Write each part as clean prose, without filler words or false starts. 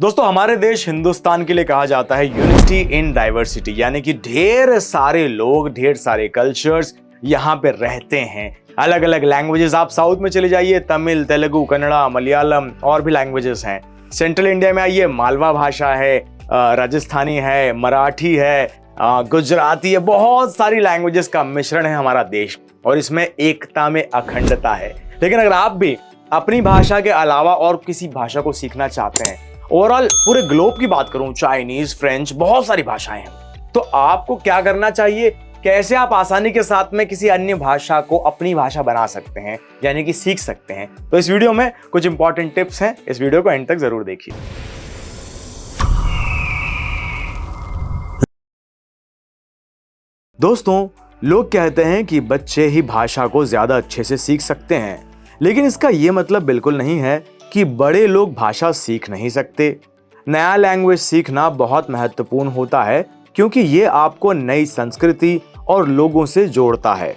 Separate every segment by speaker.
Speaker 1: दोस्तों, हमारे देश हिंदुस्तान के लिए कहा जाता है यूनिटी इन डाइवर्सिटी, यानी कि ढेर सारे लोग, ढेर सारे कल्चर्स यहाँ पे रहते हैं। अलग अलग लैंग्वेजेस, आप साउथ में चले जाइए, तमिल, तेलुगु, कन्नड़ा, मलयालम और भी लैंग्वेजेस हैं। सेंट्रल इंडिया में आइए, मालवा भाषा है, राजस्थानी है, मराठी है, गुजराती है, बहुत सारी लैंग्वेजेस का मिश्रण है हमारा देश, और इसमें एकता में अखंडता है। लेकिन अगर आप भी अपनी भाषा के अलावा और किसी भाषा को सीखना चाहते हैं, ओवरऑल पूरे ग्लोब की बात करूं, चाइनीज, फ्रेंच, बहुत सारी भाषाएं हैं, तो आपको क्या करना चाहिए? कैसे आप आसानी के साथ में किसी अन्य भाषा को अपनी भाषा बना सकते हैं, यानी कि सीख सकते हैं? तो इस वीडियो में कुछ इंपॉर्टेंट टिप्स हैं, इस वीडियो को एंड तक जरूर देखिए। दोस्तों, लोग कहते हैं कि बच्चे ही भाषा को ज्यादा अच्छे से सीख सकते हैं, लेकिन इसका यह मतलब बिल्कुल नहीं है कि बड़े लोग भाषा सीख नहीं सकते। नया लैंग्वेज सीखना बहुत महत्वपूर्ण होता है, क्योंकि ये आपको नई संस्कृति और लोगों से जोड़ता है,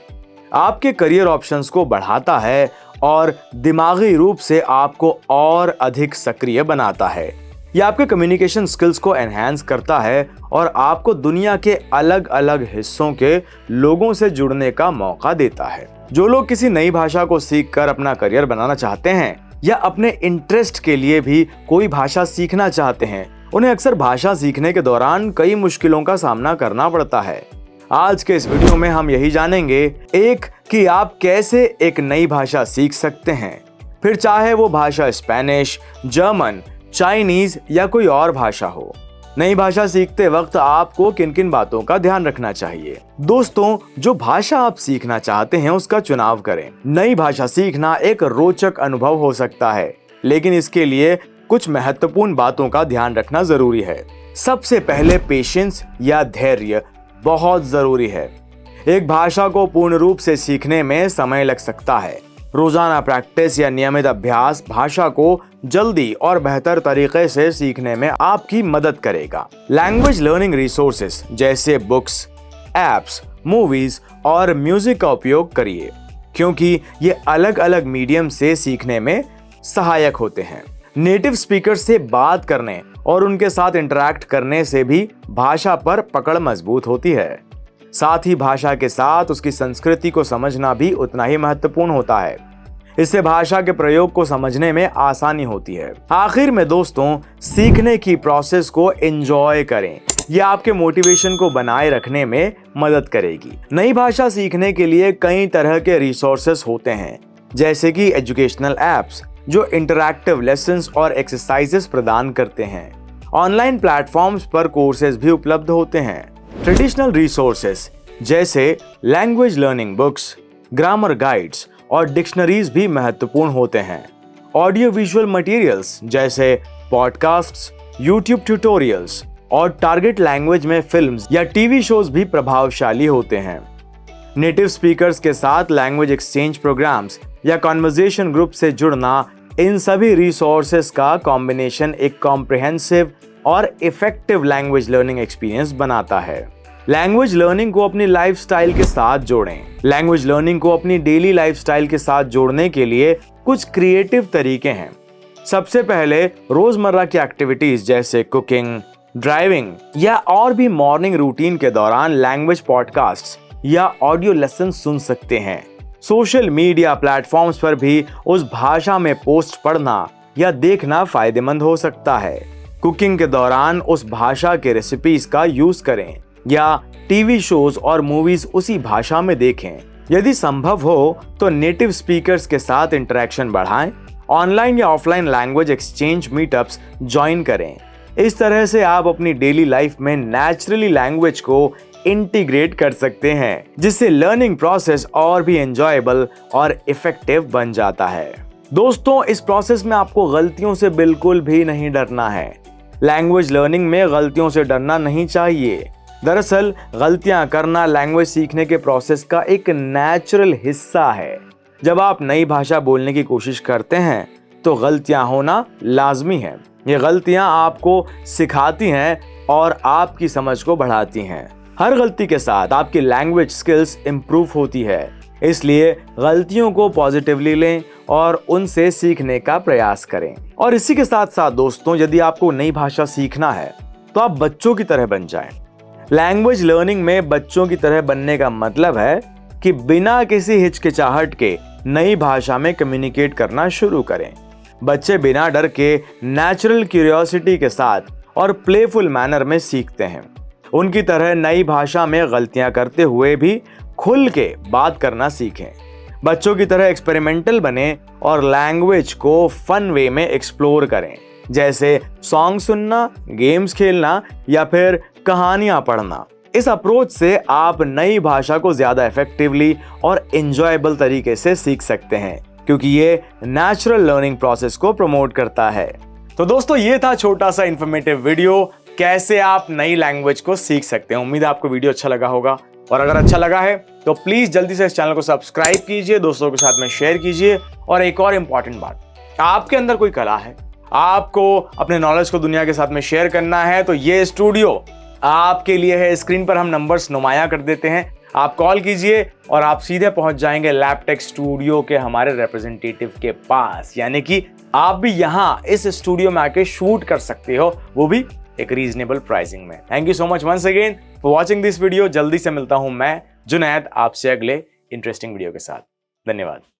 Speaker 1: आपके करियर ऑप्शंस को बढ़ाता है और दिमागी रूप से आपको और अधिक सक्रिय बनाता है। यह आपके कम्युनिकेशन स्किल्स को एनहांस करता है और आपको दुनिया के अलग अलग हिस्सों के लोगों से जुड़ने का मौका देता है। जो लोग किसी नई भाषा को सीखकर अपना करियर बनाना चाहते हैं या अपने इंटरेस्ट के लिए भी कोई भाषा सीखना चाहते हैं, उन्हें अक्सर भाषा सीखने के दौरान कई मुश्किलों का सामना करना पड़ता है। आज के इस वीडियो में हम यही जानेंगे, एक कि आप कैसे एक नई भाषा सीख सकते हैं, फिर चाहे वो भाषा स्पेनिश, जर्मन, चाइनीज या कोई और भाषा हो। नई भाषा सीखते वक्त आपको किन किन बातों का ध्यान रखना चाहिए? दोस्तों, जो भाषा आप सीखना चाहते हैं उसका चुनाव करें। नई भाषा सीखना एक रोचक अनुभव हो सकता है, लेकिन इसके लिए कुछ महत्वपूर्ण बातों का ध्यान रखना जरूरी है। सबसे पहले पेशेंस या धैर्य बहुत जरूरी है। एक भाषा को पूर्ण रूप से सीखने में समय लग सकता है। रोजाना प्रैक्टिस या नियमित अभ्यास भाषा को जल्दी और बेहतर तरीके से सीखने में आपकी मदद करेगा। लैंग्वेज लर्निंग रिसोर्सेस जैसे बुक्स, एप्स, मूवीज और म्यूजिक का उपयोग करिए, क्योंकि ये अलग अलग मीडियम से सीखने में सहायक होते हैं। नेटिव स्पीकर से बात करने और उनके साथ इंटरैक्ट करने से भी भाषा पर पकड़ मजबूत होती है। साथ ही भाषा के साथ उसकी संस्कृति को समझना भी उतना ही महत्वपूर्ण होता है। इससे भाषा के प्रयोग को समझने में आसानी होती है। आखिर में दोस्तों, सीखने की प्रोसेस को एंजॉय करें। यह आपके मोटिवेशन को बनाए रखने में मदद करेगी। नई भाषा सीखने के लिए कई तरह के रिसोर्सेस होते हैं, जैसे कि एजुकेशनल एप्स जो इंटरैक्टिव लेसन्स और एक्सरसाइजेस प्रदान करते हैं। ऑनलाइन प्लेटफॉर्म्स पर कोर्सेज भी उपलब्ध होते हैं। ट्रेडिशनल रिसोर्सेस जैसे language learning books, grammar guides और डिक्शनरीज भी महत्वपूर्ण होते हैं। ऑडियो विजुअल मटेरियल्स जैसे पॉडकास्ट्स, यूट्यूब ट्यूटोरियल्स और टारगेट लैंग्वेज में फिल्म्स या टीवी शोज भी प्रभावशाली होते हैं। नेटिव स्पीकर्स के साथ लैंग्वेज एक्सचेंज प्रोग्राम्स या कॉन्वर्सेशन ग्रुप से जुड़ना, इन सभी रिसोर्सेस का कॉम्बिनेशन एक कॉम्प्रिहेंसिव और इफेक्टिव लैंग्वेज लर्निंग एक्सपीरियंस बनाता है। लैंग्वेज लर्निंग को अपनी लाइफस्टाइल के साथ जोड़ें। लैंग्वेज लर्निंग को अपनी डेली लाइफस्टाइल के साथ जोड़ने के लिए कुछ क्रिएटिव तरीके हैं। सबसे पहले, रोजमर्रा की एक्टिविटीज जैसे कुकिंग, ड्राइविंग या और भी मॉर्निंग रूटीन के दौरान लैंग्वेज पॉडकास्ट या ऑडियो लेसन सुन सकते हैं। सोशल मीडिया प्लेटफॉर्म्स पर भी उस भाषा में पोस्ट पढ़ना या देखना फायदेमंद हो सकता है। कुकिंग के दौरान उस भाषा के रेसिपीज का यूज करें या टीवी शोज और मूवीज उसी भाषा में देखें। यदि संभव हो तो नेटिव स्पीकर्स के साथ इंटरेक्शन बढ़ाएं। ऑनलाइन या offline language exchange meetups join करें। इस तरह से आप अपनी डेली लाइफ में नेचुरली लैंग्वेज को इंटीग्रेट कर सकते हैं, जिससे लर्निंग प्रोसेस और भी एंजॉयबल और इफेक्टिव बन जाता है। दोस्तों, इस प्रोसेस में आपको गलतियों से बिल्कुल भी नहीं डरना है। लैंग्वेज लर्निंग में गलतियों से डरना नहीं चाहिए। दरअसल गलतियां करना लैंग्वेज सीखने के प्रोसेस का एक नेचुरल हिस्सा है। जब आप नई भाषा बोलने की कोशिश करते हैं तो गलतियां होना लाजमी है। ये गलतियां आपको सिखाती हैं और आपकी समझ को बढ़ाती हैं। हर गलती के साथ आपकी लैंग्वेज स्किल्स इंप्रूव होती है, इसलिए गलतियों को पॉजिटिवली लें और उनसे सीखने का प्रयास करें। और इसी के साथ साथ दोस्तों, यदि आपको नई भाषा सीखना है तो आप बच्चों की तरह बन जाएं। लैंग्वेज लर्निंग में बच्चों की तरह बनने का मतलब है कि बिना किसी हिचकिचाहट के नई भाषा में कम्युनिकेट करना शुरू करें। बच्चे बिना डर के नेचुरल क्यूरियोसिटी के साथ और प्लेफुल मैनर में सीखते हैं। उनकी तरह नई भाषा में गलतियां करते हुए भी खुल के बात करना सीखें। बच्चों की तरह एक्सपेरिमेंटल बने और लैंग्वेज को फन वे में एक्सप्लोर करें, जैसे सॉन्ग सुनना, गेम्स खेलना या फिर कहानियां पढ़ना। इस अप्रोच से आप नई भाषा को ज्यादा इफेक्टिवली और एंजॉयबल तरीके से सीख सकते हैं, क्योंकि ये नेचुरल लर्निंग प्रोसेस को प्रमोट करता है। तो दोस्तों, ये था छोटा सा इंफॉर्मेटिव वीडियो, कैसे आप नई लैंग्वेज को सीख सकते हैं। उम्मीद है आपको वीडियो अच्छा लगा होगा, और अगर अच्छा लगा है तो प्लीज जल्दी से इस चैनल को सब्सक्राइब कीजिए, दोस्तों के साथ में शेयर कीजिए। और एक और इंपॉर्टेंट बात, आपके अंदर कोई कला है, आपको अपने नॉलेज को दुनिया के साथ में शेयर करना है, तो ये स्टूडियो आपके लिए है। स्क्रीन पर हम नंबर्स नुमाया कर देते हैं, आप कॉल कीजिए और आप सीधे पहुंच जाएंगे लैबटेक स्टूडियो के हमारे रिप्रेजेंटेटिव के पास। यानी कि आप भी यहां इस स्टूडियो में आके शूट कर सकते हो, वो भी एक रीजनेबल प्राइसिंग में। Thank you so much once again for watching this video. जल्दी से मिलता हूं मैं जुनैद आपसे अगले इंटरेस्टिंग वीडियो के साथ। धन्यवाद।